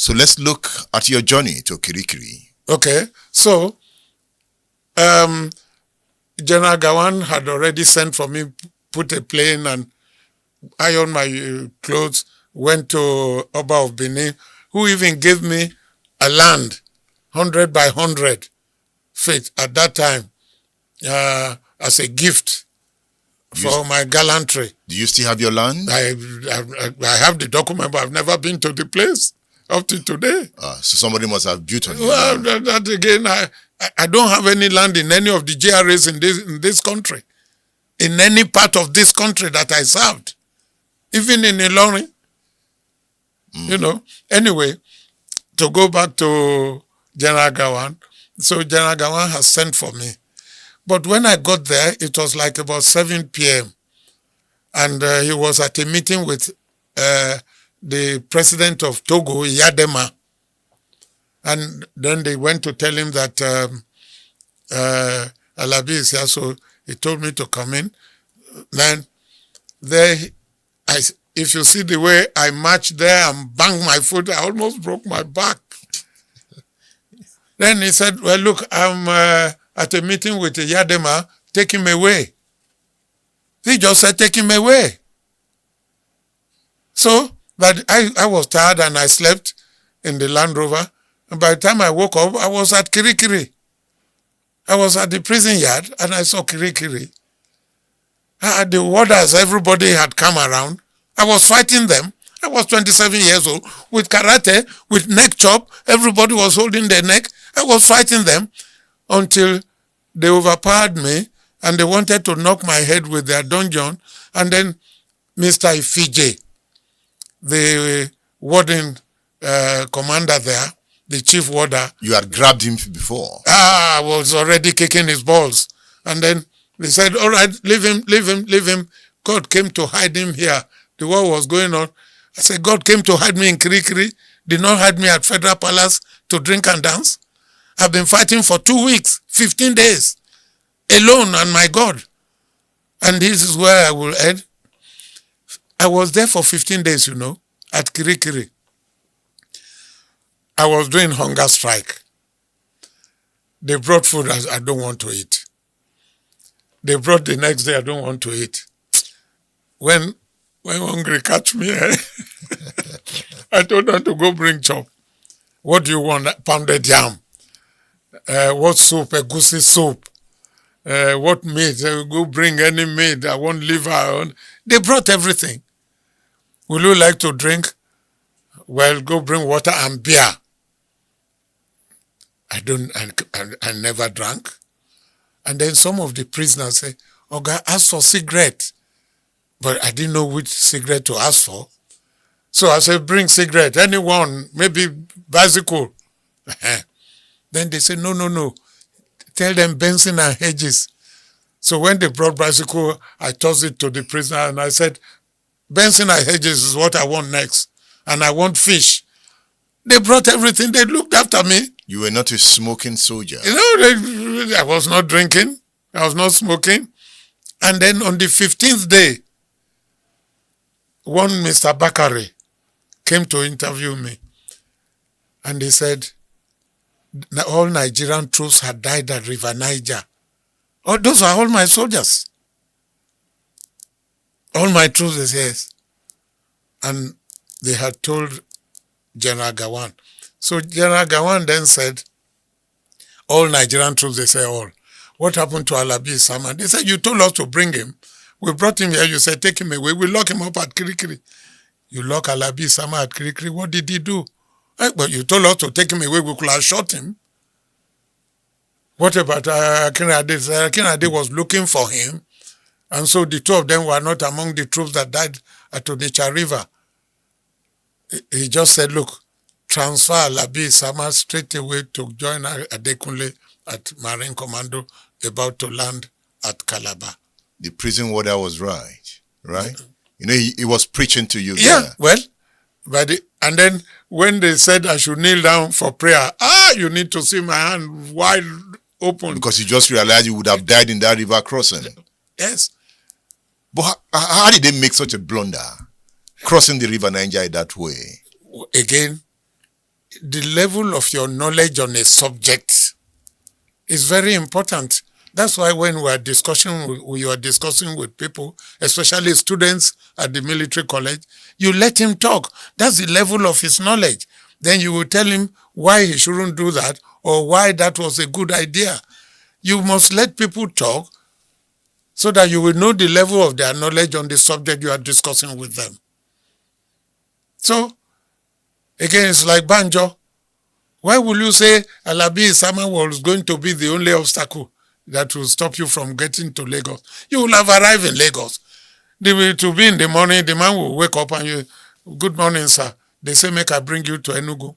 So let's look at your journey to Kirikiri. Okay, so General Gowon had already sent for me, put a plane and ironed my clothes, went to Oba of Benin, who even gave me a land, 100 by 100 feet at that time, as a gift for my gallantry. Do you still have your land? I have the document, but I've never been to the place up to today. So somebody must have built on it. Well, that again, I don't have any land in any of the GRAs in this country, in any part of this country that I served, even in Ilorin. You know. Anyway, to go back to General Gowon, so General Gowon has sent for me. But when I got there, it was like about 7 p.m. And he was at a meeting with the president of Togo, Yadema. And then they went to tell him that Alabi is here, so he told me to come in. Then if you see the way I marched there and banged my foot, I almost broke my back. Then he said, well, look, I'm at a meeting with Yadema, take him away. He just said, take him away. So, but I was tired and I slept in the Land Rover. And by the time I woke up, I was at Kirikiri. I was at the prison yard and I saw Kirikiri. The warders, everybody had come around. I was fighting them. I was 27 years old with karate, with neck chop. Everybody was holding their neck. I was fighting them until they overpowered me and they wanted to knock my head with their dungeon. And then Mr. Ifije, the warden commander there, the chief warder. You had grabbed him before. I was already kicking his balls. And then they said, all right, leave him, leave him, leave him. God came to hide him here. The war was going on. I said, God came to hide me in Kirikiri, did not hide me at Federal Palace to drink and dance. I've been fighting for 2 weeks, 15 days, alone and my God. And this is where I will end. I was there for 15 days, you know, at Kirikiri. I was doing hunger strike. They brought food I don't want to eat. They brought the next day, I don't want to eat. When hungry catch me, I told them to go bring chop. What do you want? Pounded yam. What soup? Egusi soup. What meat? Go bring any meat. I want liver. They brought everything. Will you like to drink? Well, go bring water and beer. I never drank. And then some of the prisoners say, "Okay, ask for cigarette." But I didn't know which cigarette to ask for. So I said, bring cigarette, anyone, maybe bicycle. Then they said, no. Tell them Benson and Hedges. So when they brought bicycle, I tossed it to the prisoner and I said, Benson and Hedges is what I want next. And I want fish. They brought everything. They looked after me. You were not a smoking soldier. You know, I was not drinking. I was not smoking. And then on the 15th day, one Mr. Bakari came to interview me. And he said, all Nigerian troops had died at River Niger. Oh, those are all my soldiers. All my troops, they said, yes. And they had told General Gowon. So General Gowon then said, all Nigerian troops, they say all. What happened to Alabi Isama? They said, you told us to bring him. We brought him here. You said, take him away. We lock him up at Kirikiri. You lock Alabi Isama at Kirikiri. What did he do? But you told us to take him away. We could have shot him. What about Akinade? Akinade was looking for him. And so the two of them were not among the troops that died at Onitsha River. He just said, look, transfer Alabi Isama straight away to join Adekunle at Marine Commando, about to land at Calabar. The prison warder was right? You know, he was preaching to you there. Well, and then when they said I should kneel down for prayer, you need to see my hand wide open. Because you just realized you would have died in that river crossing. Yes. But how did they make such a blunder, crossing the River Niger that way? Again, the level of your knowledge on a subject is very important. That's why when we are discussing with people, especially students at the military college, you let him talk. That's the level of his knowledge. Then you will tell him why he shouldn't do that or why that was a good idea. You must let people talk so that you will know the level of their knowledge on the subject you are discussing with them. So, again, it's like Banjo. Why will you say Alabi Isama was going to be the only obstacle that will stop you from getting to Lagos? You will have arrived in Lagos. To be in the morning, the man will wake up and you, good morning, sir. They say, make I bring you to Enugu.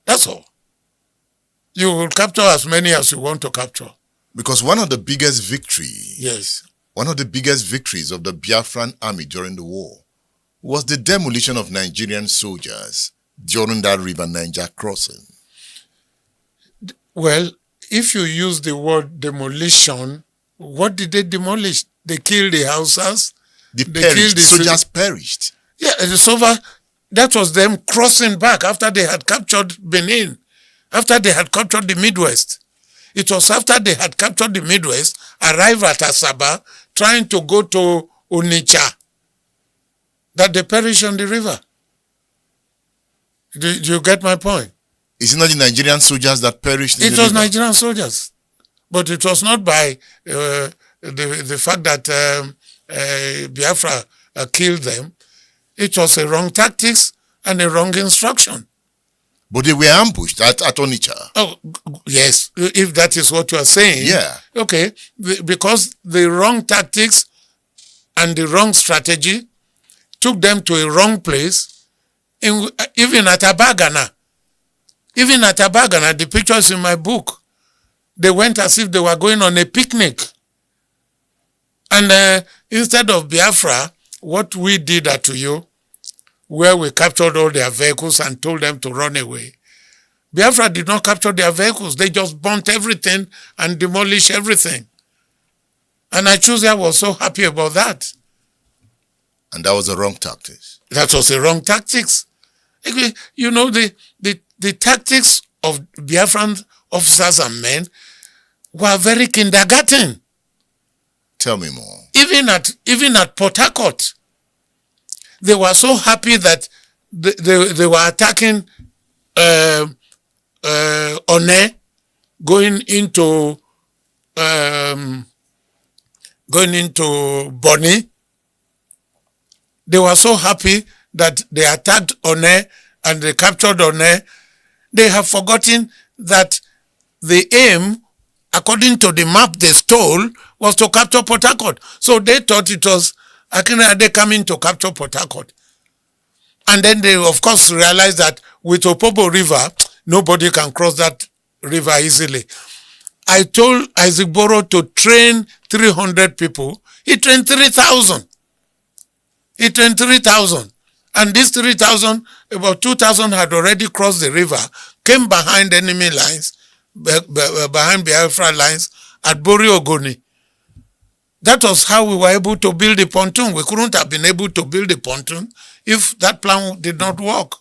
That's all. You will capture as many as you want to capture. Because one of the biggest victories, yes, one of the biggest victories of the Biafran army during the war was the demolition of Nigerian soldiers during that River Niger crossing. Well, if you use the word demolition, what did they demolish? They killed the houses. The soldiers perished. Yeah, it's over. That was them crossing back after they had captured Benin, after they had captured the Midwest. It was after they had captured the Midwest, arrived at Asaba, trying to go to Onitsha, that they perished on the river. Do you get my point? Is it not the Nigerian soldiers that perished in the river? It was Nigerian soldiers. But it was not by the fact that Biafra killed them. It was a wrong tactics and a wrong instruction. But they were ambushed at Onitsha. Oh, yes, if that is what you are saying. Yeah. Okay, because the wrong tactics and the wrong strategy took them to a wrong place, even at Abagana. Even at Abagana, the pictures in my book, they went as if they were going on a picnic. And instead of Biafra, what we did at Uyo, where we captured all their vehicles and told them to run away, Biafra did not capture their vehicles. They just burnt everything and demolished everything. And Achuzia was so happy about that. And that was the wrong tactics. That was the wrong tactics. You know, the tactics of Biafran officers and men were very kindergarten. Tell me more. Even at Port Harcourt, they were so happy that they were attacking One, going into Bonny. They were so happy that they attacked One and they captured One. They have forgotten that the aim, according to the map they stole, was to capture Port Harcourt. So they thought it was Akinade coming to capture Port Harcourt. And then they, of course, realized that with Opobo River, nobody can cross that river easily. I told Isaac Boro to train 300 people. He trained 3,000. He trained 3,000. And these 3,000, about 2,000 had already crossed the river, came behind enemy lines, behind Biafra lines at Bori Ogoni. That was how we were able to build the pontoon. We couldn't have been able to build the pontoon if that plan did not work.